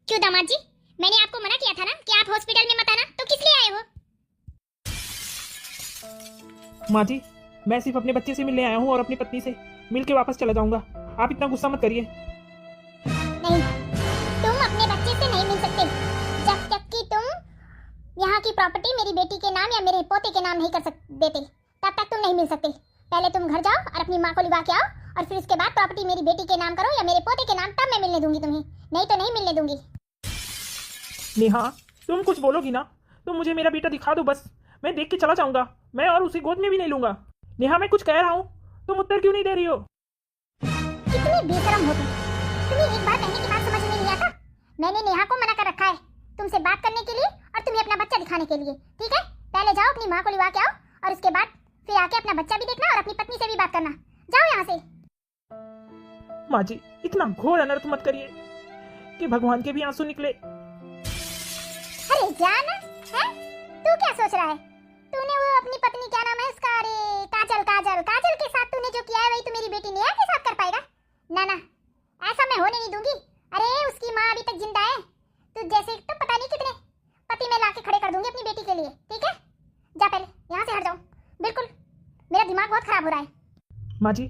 क्यों दामाद जी, मैंने आपको मना किया था ना कि आप हॉस्पिटल में मत आना, तो किस लिए आए हो? माँ जी, मैं सिर्फ अपने बच्चे से मिलने आया हूँ और अपनी पत्नी से मिल के वापस चला जाऊंगा। आप इतना गुस्सा मत करिए। नहीं, तुम अपने बच्चे से नहीं मिल सकते जब तक कि तुम यहाँ की प्रॉपर्टी मेरी बेटी के नाम या मेरे पोते के नाम नहीं कर देते, तब तक तुम नहीं मिल सकते। पहले तुम घर जाओ और अपनी माँ को लिवा के आओ, और फिर उसके बाद प्रॉपर्टी मेरी बेटी के नाम करो या मेरे पोते के नाम, तब मैं मिलने दूंगी तुम्हें, नहीं तो नहीं मिलने दूंगी। नेहा, तुम कुछ बोलोगी ना? तुम मुझे मेरा बेटा दिखा दो बस, मैं देख के चला जाऊंगा। मैं और उसे गोद में भी नहीं लूंगा। नेहा, मैं कुछ कह रहा हूँ, तुम उत्तर क्यों नहीं दे रही हो? कितनी बेशरम हो तुम। तुम्हें एक बार कहने की बात समझ में नहीं आता? मैंने नेहा को मना कर रखा है तुमसे बात करने के लिए और तुम्हें अपना बच्चा दिखाने के लिए, ठीक है? पहले जाओ अपनी माँ को लिवा के आओ, और उसके बाद फिर आके अपना बच्चा भी देखना और अपनी पत्नी से भी बात करना। जाओ यहाँ से। माँ जी, इतना घोर अनर्थ मत करिए कि भगवान के भी आंसू निकले। अरे जान है, तू क्या सोच रहा है? तूने वो अपनी पत्नी, क्या नाम है उसका, अरे काजल काजल काजल के साथ तूने जो किया है वही तो मेरी बेटी नेहा के साथ कर पाएगा? ना ना, ऐसा मैं होने नहीं दूंगी। अरे उसकी माँ अभी तक जिंदा है, तू जैसे तो पता नहीं कितने पति मैं लाके खड़े कर दूंगी अपनी बेटी के लिए, ठीक है? जा पहले यहाँ से हट जाओ, बिल्कुल मेरा दिमाग बहुत खराब हो रहा है। माँ जी,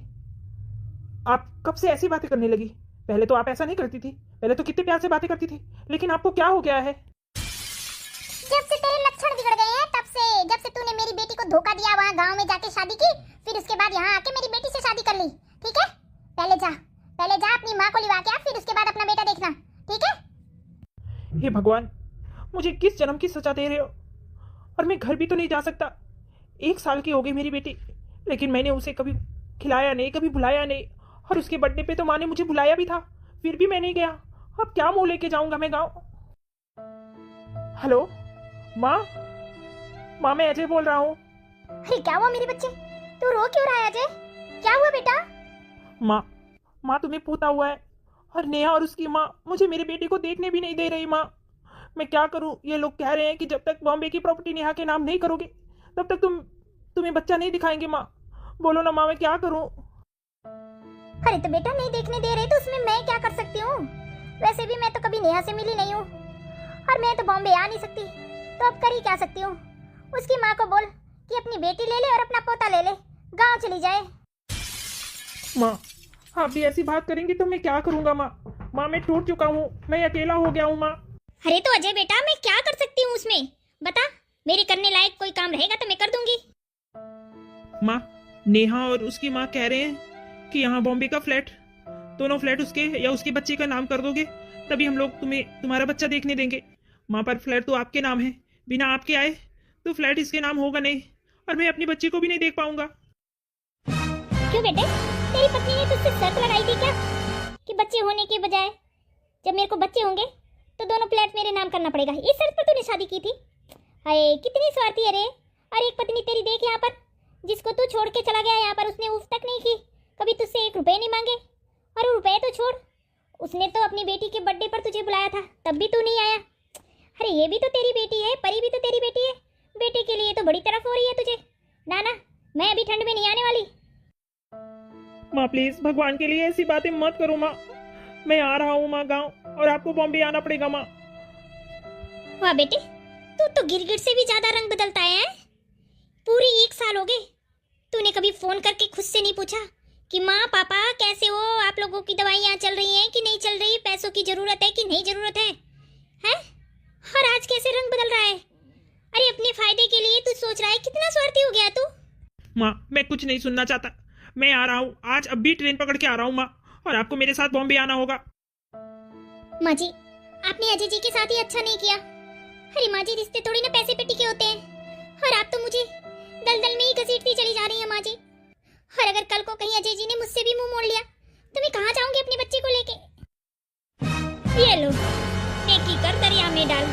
आप कब से ऐसी बातें करने लगी? पहले तो आप ऐसा नहीं करती थी, पहले तो कितने प्यार से बातें करती थी, लेकिन आपको क्या हो गया है? जब से तेरे लक्षण बिगड़ गए हैं तब से, जब से तूने मेरी बेटी को धोखा दिया, वहाँ गांव में जाके शादी की, फिर उसके बाद यहाँ आके मेरी बेटी से शादी कर ली, ठीक है? पहले जा अपनी माँ को लिवा के आ, फिर उसके बाद अपना बेटा देखना, ठीक है? हे भगवान, मुझे किस जन्म की सजा दे रहे हो? और मैं घर भी तो नहीं जा सकता। 1 साल की हो गई मेरी बेटी, लेकिन मैंने उसे कभी खिलाया नहीं, कभी बुलाया नहीं, और उसके बर्थडे पे तो माँ ने मुझे बुलाया भी था, फिर भी मैं नहीं गया। अब क्या मुंह लेके जाऊंगा मैं गाँव? हेलो माँ, मैं अजय बोल रहा हूँ। अरे क्या हुआ मेरे बच्चे, तू रो क्यों रहा है अजय? क्या हुआ बेटा? माँ तुम्हें पोता हुआ है, और नेहा और उसकी माँ मुझे मेरे बेटे को देखने भी नहीं दे रही। माँ, मैं क्या करूँ? ये लोग कह रहे हैं कि जब तक बॉम्बे की प्रॉपर्टी नेहा के नाम नहीं करोगे तब तक तुम्हें बच्चा नहीं दिखाएंगे। माँ बोलो ना माँ, मैं क्या करूँ? अरे तो बेटा नहीं देखने दे रहे तो उसमें मैं क्या कर सकती हूँ? वैसे भी मैं तो कभी नेहा से मिली नहीं हूँ, और मैं तो बॉम्बे आ नहीं सकती, तो अब कर ही क्या सकती हूँ? उसकी माँ को बोल कि अपनी बेटी ले ले और अपना पोता ले ले, गाँव चली जाए। माँ, आप भी ऐसी बात करेंगी तो मैं क्या करूँगा? माँ मैं टूट चुका हूँ, मैं अकेला हो गया हूँ। माँ, अरे तो अजय बेटा, मैं क्या कर सकती हूँ उसमें? बता, मेरे करने लायक कोई काम रहेगा तो मैं कर दूंगी। माँ, नेहा और उसकी माँ कह रहे हैं कि यहाँ बॉम्बे का फ्लैट, दोनों फ्लैट उसके या उसके बच्चे का नाम कर दोगे तभी हम लोग तुम्हारा बच्चा देखने देंगे। माँ, पर फ्लैट तो आपके नाम है, बिना आपके आए तो फ्लैट इसके नाम होगा नहीं, और मैं अपनी बच्ची को भी नहीं देख पाऊंगा। क्यों बेटे, तेरी पत्नी ने तुझसे शर्त लगाई थी क्या कि बच्चे होने के बजाय जब मेरे को बच्चे होंगे तो दोनों फ्लैट मेरे नाम करना पड़ेगा? इस शर्त पर तूने शादी की थी? हाय कितनी स्वार्थी है रे। और एक पत्नी तेरी देख यहाँ पर, जिसको तू छोड़ के चला गया यहाँ पर, उसने उफ तक नहीं की, कभी तुझसे 1 रुपए नहीं मांगे। और रुपए तो छोड़, उसने तो अपनी बेटी के बर्थडे पर तुझे बुलाया था, तब भी तू नहीं आया। अरे ये भी तो तेरी बेटी है, परी भी तो तेरी बेटी है, बेटे के लिए तो बड़ी तरफ हो रही है तुझे। ना ना, मैं अभी ठंड में नहीं आने वाली। माँ प्लीज, भगवान के लिए ऐसी बातें मत करो। माँ, मैं आ रहा हूँ माँ गाँव, और आपको बॉम्बे आना पड़ेगा। माँ, वाह बेटे, तू तो गिरगिट से भी ज्यादा रंग बदलता है। पूरी 1 साल हो गए, तूने कभी फोन करके खुद से नहीं पूछा कि माँ पापा कैसे हो, आप लोगों की दवाइयाँ चल रही हैं कि नहीं चल रही, पैसों की जरूरत है कि नहीं जरूरत है? हैं? और आज कैसे रंग बदल रहा है? अरे अपने फायदे के लिए तू सोच रहा है, कितना स्वार्थी हो गया तू। माँ मैं कुछ नहीं सुनना चाहता, मैं आ रहा हूँ आज, अभी ट्रेन पकड़ के आ रहा हूँ माँ, और आपको मेरे साथ बॉम्बे आना होगा। माँ जी, आपने अजय जी के साथ ही अच्छा नहीं किया। अरे माँ जी, रिश्ते थोड़ी ना पैसे पे टिके होते हैं, और आप तो मुझे दलदल में ही घसीटती चली जा रही है माँ जी। और अगर कल को कहीं अजय जी ने मुझसे भी मुंह मोड़ लिया तो मैं कहाँ जाऊंगी अपने बच्चे को लेके? ये लो, नेकी कर दरिया में डाल।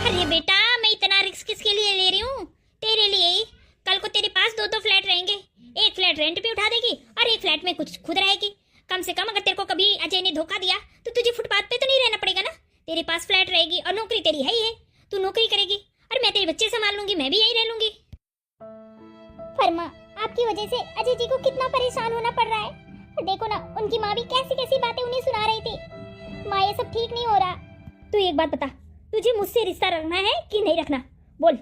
अरे बेटा, मैं इतना रिस्क किसके लिए ले रही हूँ? तेरे लिए ही। कल को तेरे पास 2 फ्लैट रहेंगे, एक फ्लैट रेंट पे उठा देगी और एक फ्लैट में कुछ खुद रहेगी। कम से कम अगर तेरे को कभी अजय ने धोखा दिया तो तुझे फुटपाथ पे तो नहीं रहना पड़ेगा ना। तेरे पास फ्लैट रहेगी और नौकरी तेरी है ही है, तू नौकरी करेगी और मैं तेरे बच्चे संभाल लूंगी, मैं भी यहीं रह लूंगी। फरमा, आपकी वजह से अजय जी को कितना परेशान होना पड़ रहा है। और देखो ना, उनकी माँ भी कैसी कैसी बातें उन्हें सुना रही थी। माँ, ये सब ठीक नहीं हो रहा। तू एक बात बता, तुझे मुझसे रिश्ता रखना है कि नहीं रखना? बोल।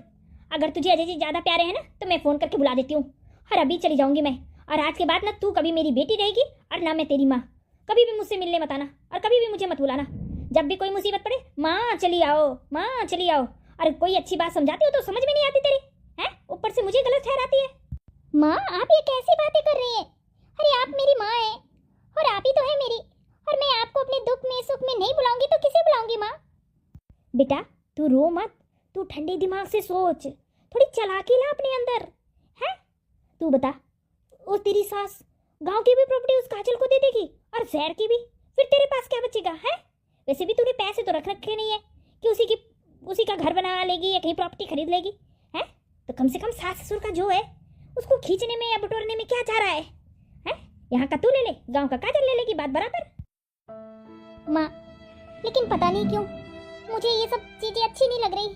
अगर तुझे अजय जी ज्यादा प्यारे हैं ना तो मैं फोन करके बुला देती हूँ, और अभी चली जाऊंगी मैं। और आज के बाद ना तू कभी मेरी बेटी रहेगी और ना मैं तेरी माँ। कभी भी मुझसे मिलने मत आना और कभी भी मुझे मत बुलाना। जब भी कोई मुसीबत पड़े, माँ चली आओ, माँ चली आओ। और कोई अच्छी बात समझाती हो तो समझ में नहीं आती तेरी, हैं? ऊपर से मुझे गलत ठहराती है। माँ आप ये कैसी बातें कर रही हैं? अरे आप मेरी माँ हैं और आप ही तो है मेरी, और मैं आपको अपने दुख में सुख में नहीं बुलाऊंगी तो किसे बुलाऊंगी माँ? बेटा तू रो मत, तू ठंडे दिमाग से सोच, थोड़ी चालाकी ला अपने अंदर, है? तू बता, वो तेरी सास गांव की भी प्रॉपर्टी उस काजल को दे देगी और शहर की भी, फिर तेरे पास क्या बचेगा? है वैसे भी तूने पैसे तो रख रखे नहीं है कि उसी का घर बना लेगी या कहीं प्रॉपर्टी खरीद लेगी, है? तो कम से कम सास ससुर का जो है उसको खींचने में या बटोरने में क्या चाह रहा है? यहाँ का तू ले ले, गांव का काजल ले लेगी, बात बराबर। माँ लेकिन पता नहीं क्यों मुझे ये सब चीजें अच्छी नहीं लग रही।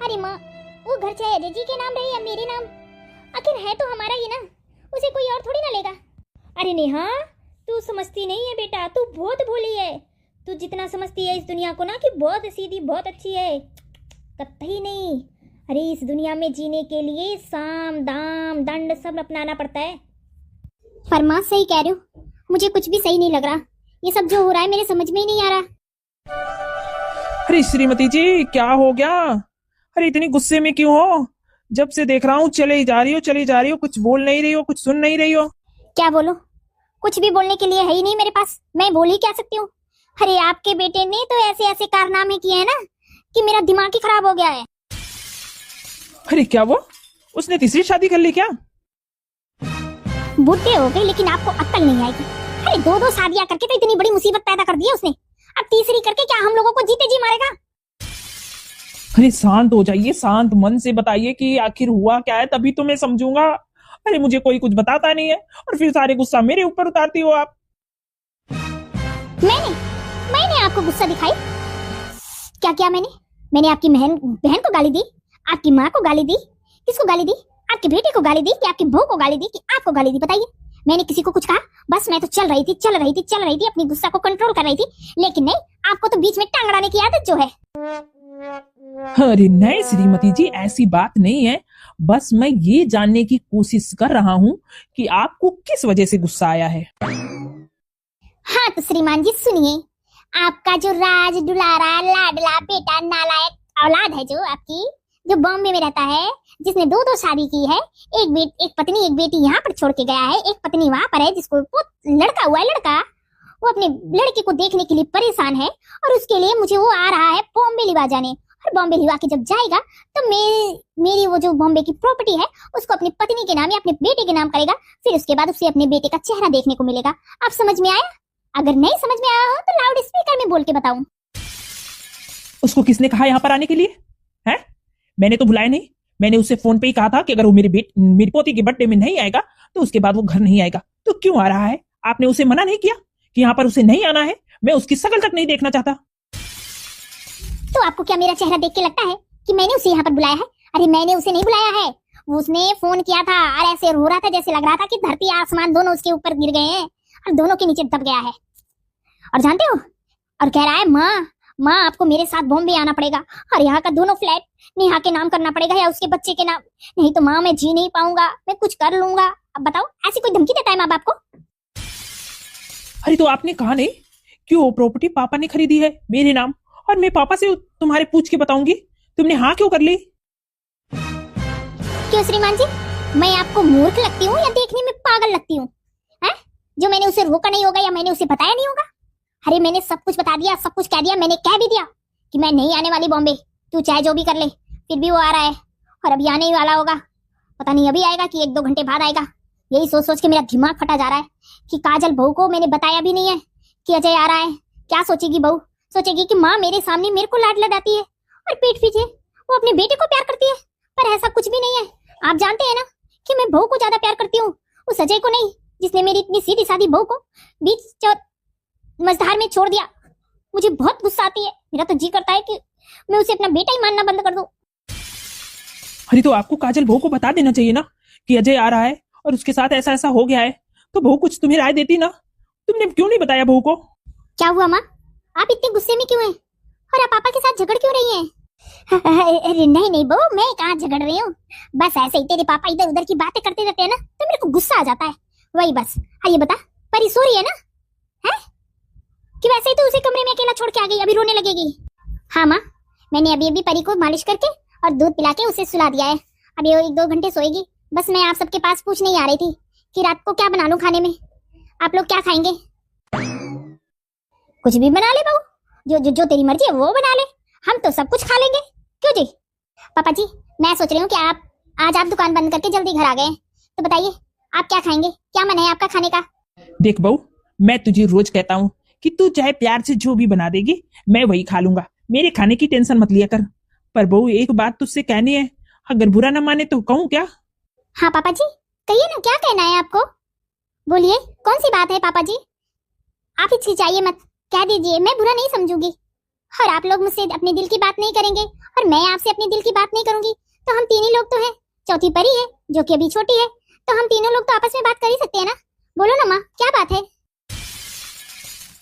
अरे माँ वो घर चाहे अजय जी के नाम रहे या मेरे नाम, आखिर है तो हमारा ही ना, उसे कोई और थोड़ी ना लेगा। अरे नेहा तू समझती नहीं है बेटा, तू बहुत भोली है। तू जितना समझती है इस दुनिया को ना कि बहुत सीधी बहुत अच्छी है, कतई नहीं। अरे इस दुनिया में जीने के लिए साम दाम दंड सब अपनाना पड़ता है। पर माँ सही कह रही हो, मुझे कुछ भी सही नहीं लग रहा। ये सब जो हो रहा है मेरे समझ में ही नहीं आ रहा। अरे श्रीमती जी क्या हो गया? अरे इतनी गुस्से में क्यों हो? जब से देख रहा हूँ चले ही जा रही हो, कुछ बोल नहीं रही हो, कुछ सुन नहीं रही हो। क्या बोलो? कुछ भी बोलने के लिए है ही नहीं मेरे पास, मैं बोल ही क्या सकती हूँ? अरे आपके बेटे ने तो ऐसे ऐसे कारनामे किए हैं ना कि मेरा दिमाग ही खराब हो गया है। अरे क्या वो उसने तीसरी शादी कर ली क्या? बुढ़े हो गए लेकिन आपको अक्ल नहीं आएगी। अरे दो शादियां करके तो इतनी बड़ी मुसीबत पैदा कर दी है उसने, अब तीसरी करके क्या हम लोगों को जीते जी मारेगा? अरे शांत हो जाइए, शांत मन से बताइए कि आखिर हुआ क्या है, तभी तो मैं समझूंगा। अरे मुझे कोई कुछ बताता नहीं है और फिर सारे गुस्सा मेरे ऊपर उतारती हो आप। मैंने आपको गुस्सा दिखाई? क्या किया मैंने आपकी बहन को गाली दी, आपकी माँ को गाली दी, किसको गाली दी? आपके बेटे को गाली दी कि आपकी बहू को गाली दी कि आपको गाली दी? बताइए, मैंने किसी को कुछ कहा? बस मैं तो चल रही थी, अपनी गुस्सा को कंट्रोल कर रही थी। लेकिन नहीं, आपको तो बीच में टांग अड़ाने की आदत जो है। अरे नहीं श्रीमती जी, ऐसी बात नहीं है। बस मैं ये जानने की कोशिश कर रहा हूँ कि आपको किस वजह से गुस्सा आया है। हाँ तो श्रीमान जी सुनिए, आपका जो राज दुलारा लाडला बेटा नालायक औलाद है जो आपकी, जो बॉम्बे में रहता है, जिसने दो शादी की है, एक पत्नी एक बेटी यहाँ पर छोड़ के गया है, एक पत्नी वहां पर है जिसको लड़का हुआ है, लड़का वो अपने लड़के को देखने के लिए परेशान है और उसके लिए मुझे वो आ रहा है बॉम्बे लिवा जाने। और बॉम्बे लिवा के जब जाएगा तो मेरी वो जो बॉम्बे की प्रॉपर्टी है उसको अपनी पत्नी के नाम या अपने बेटे के नाम करेगा। फिर उसके बाद उसे अपने बेटे का चेहरा देखने को मिलेगा। आप समझ में आया? अगर नहीं समझ में आया हो तो लाउड स्पीकर में बोल के बताऊं। उसको किसने कहा यहाँ पर आने के लिए? है मैंने तो बुलाया नहीं। मैंने उससे फोन पे ही कहा था कि अगर वो मेरी पोती के बर्थडे में नहीं आएगा तो उसके बाद वो घर नहीं आएगा। तो क्यों आ रहा है? आपने उसे मना नहीं किया कि यहाँ पर उसे नहीं आना है? मैं उसकी शकल तक नहीं देखना चाहता। तो आपको क्या मेरा चेहरा देख के लगता है कि मैंने उसे यहाँ पर बुलाया है? अरे मैंने उसे नहीं बुलाया है, उसने फोन किया था और ऐसे रो रहा था जैसे लग रहा था कि धरती आसमान दोनों उसके ऊपर गिर गए हैं और दोनों के नीचे दब गया है। और जानते हो, और कह रहा है माँ आपको मेरे साथ बॉम्बे आना पड़ेगा और यहाँ का दोनों फ्लैट नेहा के नाम करना पड़ेगा या उसके बच्चे के नाम, नहीं तो माँ मैं जी नहीं पाऊंगा, मैं कुछ कर लूंगा। अब बताओ, ऐसी कोई धमकी देता है माँ बाप को? अरे तो आपने कहा नहीं कि वो प्रॉपर्टी पापा ने खरीदी है मेरे नाम, और मैं पापा से तुम्हारे पूछ के बताऊंगी। तुमने हाँ क्यों कर ली? क्यों श्रीमान जी, मैं आपको मूर्ख लगती हूँ या देखने में पागल लगती हूँ? जो मैंने उसे रोका नहीं होगा या मैंने उसे बताया नहीं होगा? अरे मैंने सब कुछ बता दिया, सब कुछ कह दिया, मैंने कह भी दिया कि मैं नहीं आने वाली बॉम्बे, तू चाहे जो भी कर ले। फिर भी वो आ रहा है और अभी आने ही वाला होगा। पता नहीं अभी आएगा कि 1-2 घंटे बाद आएगा। यही सोच सोच के मेरा दिमाग फटा जा रहा है कि काजल बहू को मैंने बताया भी नहीं है कि अजय आ रहा है। क्या सोचेगी बहू? सोचेगी कि माँ मेरे सामने मेरे को लाड लगाती है और पीठ पीछे वो अपने बेटे को प्यार करती है। पर ऐसा कुछ भी नहीं है। आप जानते हैं ना कि मैं बहू को ज्यादा प्यार करती हूँ, उस अजय को नहीं, जिसने मेरी इतनी सीधी सादी बहू को बीच मझधार में छोड़ दिया। मुझे बहुत गुस्सा आती है, मेरा तो जी करता है कि मैं उसे अपना बेटा ही मानना बंद कर दूं। अरे तो आपको काजल बहू को बता देना चाहिए ना कि अजय आ रहा है और उसके साथ ऐसा ऐसा हो गया है, तो बहू कुछ तुम्हें राय देती ना। तुमने क्यों नहीं बताया बहू को? क्या हुआ माँ, आप इतने गुस्से में क्यों हैं? और आप झगड़ क्यों रही हैं? अरे नहीं नहीं बहू, मैं कहाँ झगड़ रही हूँ। बस ऐसे ही तेरे पापा इधर उधर की बातें करते रहते हैं ना, तो मेरे को गुस्सा आ जाता है, वही बस। हाँ ये बता, परी सो रही है ना? है कि वैसे ही तो उसे कमरे में अकेला छोड़ के आ गई, अभी रोने लगेगी? हाँ माँ, मैंने अभी अभी परी को मालिश करके और दूध पिला के उसे सुला दिया है। अभी वो 1-2 घंटे सोएगी। बस मैं आप सबके पास पूछने ही आ रही थी कि रात को क्या बना लूं खाने में, आप लोग क्या खाएंगे? कुछ भी बना ले बहू, जो जो जो तेरी मर्जी है वो बना ले, हम तो सब कुछ खा लेंगे। क्यों जी? पापा जी, मैं सोच रही हूँ कि आज आप दुकान बंद करके जल्दी घर आ गए, तो बताइए आप क्या खाएंगे, क्या मन है आपका खाने का? देख बहू, मैं तुझे रोज कहता हूँ कि तू चाहे प्यार से जो भी बना देगी मैं वही खा लूंगा, मेरे खाने की टेंशन मत लिया कर। पर बहू एक बात तुझसे कहनी है, अगर बुरा ना माने तो कहूँ क्या? हाँ पापा जी, कहिए ना, क्या कहना है आपको? बोलिए, कौन सी बात है पापा जी? आप हिचकिचाइए मत, कह दीजिए, मैं बुरा नहीं समझूंगी। और आप लोग मुझसे अपने दिल की बात नहीं करेंगे और मैं आपसे अपने दिल की बात नहीं करूंगी, तो हम तीन ही लोग तो हैं, चौथी परी है जो कि अभी छोटी है, तो हम तीनों लोग तो आपस में बात कर ही सकते हैं ना। बोलो ना माँ, क्या बात है?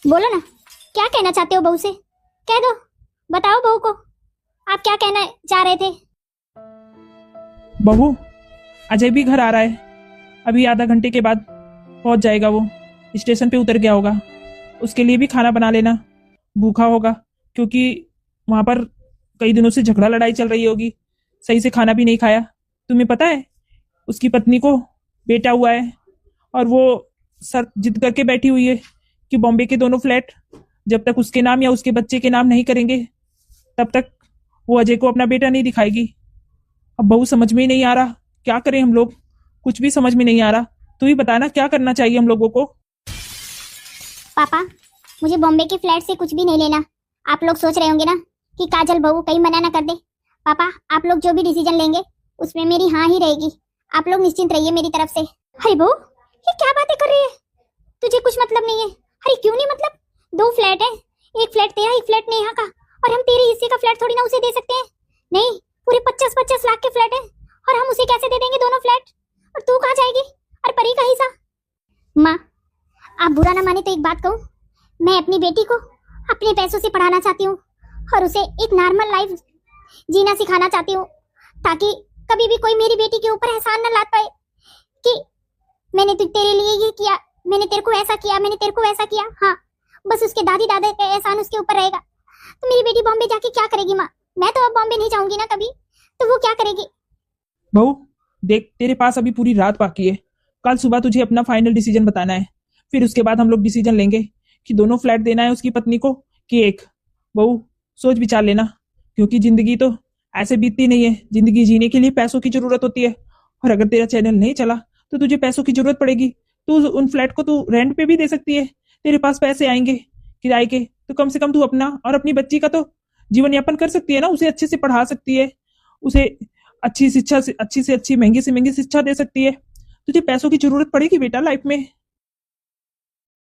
बोलो ना, क्या कहना चाहते हो बहू से? कह दो, बताओ बहू को, आप क्या कहना चाह रहे थे? बहू, अजय भी घर आ रहा है, अभी आधा घंटे के बाद पहुंच जाएगा। वो स्टेशन पे उतर गया होगा, उसके लिए भी खाना बना लेना, भूखा होगा, क्योंकि वहां पर कई दिनों से झगड़ा लड़ाई चल रही होगी, सही से खाना भी नहीं खाया। तुम्हें पता है उसकी पत्नी को बेटा हुआ है और वो सर जिद करके बैठी हुई है कि बॉम्बे के दोनों फ्लैट जब तक उसके नाम या उसके बच्चे के नाम नहीं करेंगे तब तक वो अजय को अपना बेटा नहीं दिखाएगी। अब बहू समझ में ही नहीं आ रहा क्या करें हम लोग, कुछ भी समझ में नहीं आ रहा। तू ही बताना क्या करना चाहिए हम लोगों को। पापा, मुझे बॉम्बे के फ्लैट से कुछ भी नहीं लेना। आप लोग सोच रहे होंगे ना कि काजल बहू कहीं मना ना कर दे। पापा, आप लोग जो भी डिसीजन लेंगे उसमें मेरी हाँ ही रहेगी, आप लोग निश्चिंत रहिए मेरी तरफ से। अरे बहू, ये क्या बातें कर रही है? तुझे कुछ मतलब नहीं है? अरे क्यों नहीं मतलब? 2 फ्लैट है, एक फ्लैट तेरा, एक फ्लैट नेहा का, और हम तेरे हिस्से का फ्लैट थोड़ी ना उसे दे सकते हैं। नहीं, पूरे 50-50 लाख के फ्लैट है और हम उसे कैसे दे देंगे दोनों फ्लैट? और तू कहाँ जाएगी? और परी का हिस्सा? माँ, आप बुरा ना माने तो एक बात कहूँ, मैं अपनी बेटी को अपने पैसों से पढ़ाना चाहती हूँ और उसे एक नॉर्मल लाइफ जीना सिखाना चाहती हूँ, ताकि कभी भी कोई मेरी बेटी के ऊपर एहसान न लाद पाए कि मैंने तेरे लिए ये किया, मैंने तेरे को ऐसा किया, मैंने तेरे को वैसा किया। हाँ, बस उसके दादी दादा का एहसान उसके ऊपर रहेगा। तो मेरी बेटी बॉम्बे जाके क्या करेगी माँ? मैं तो अब बॉम्बे नहीं जाऊंगी ना कभी, तो वो क्या करेगी? बहू देख, तेरे पास अभी पूरी रात बाकी है, कल सुबह तुझे अपना फाइनल डिसीजन बताना है, फिर उसके बाद हम लोग डिसीजन लेंगे कि दोनों फ्लैट देना है उसकी पत्नी को कि एक। बहू सोच विचार लेना, क्योंकि जिंदगी तो ऐसे बीतती नहीं है, जिंदगी जीने के लिए पैसों की जरूरत होती है, और अगर तेरा चैनल नहीं चला तो तुझे पैसों की जरूरत पड़ेगी। तू उन फ्लैट को तू रेंट पे भी दे सकती है, तेरे पास पैसे आएंगे किराए के, तो कम से कम तू अपना और अपनी बच्ची का तो जीवन यापन कर सकती है ना, उसे अच्छे से पढ़ा सकती है, उसे अच्छी शिक्षा से अच्छी महंगी से महंगी शिक्षा दे सकती है। तुझे पैसों की जरूरत पड़ेगी बेटा लाइफ में।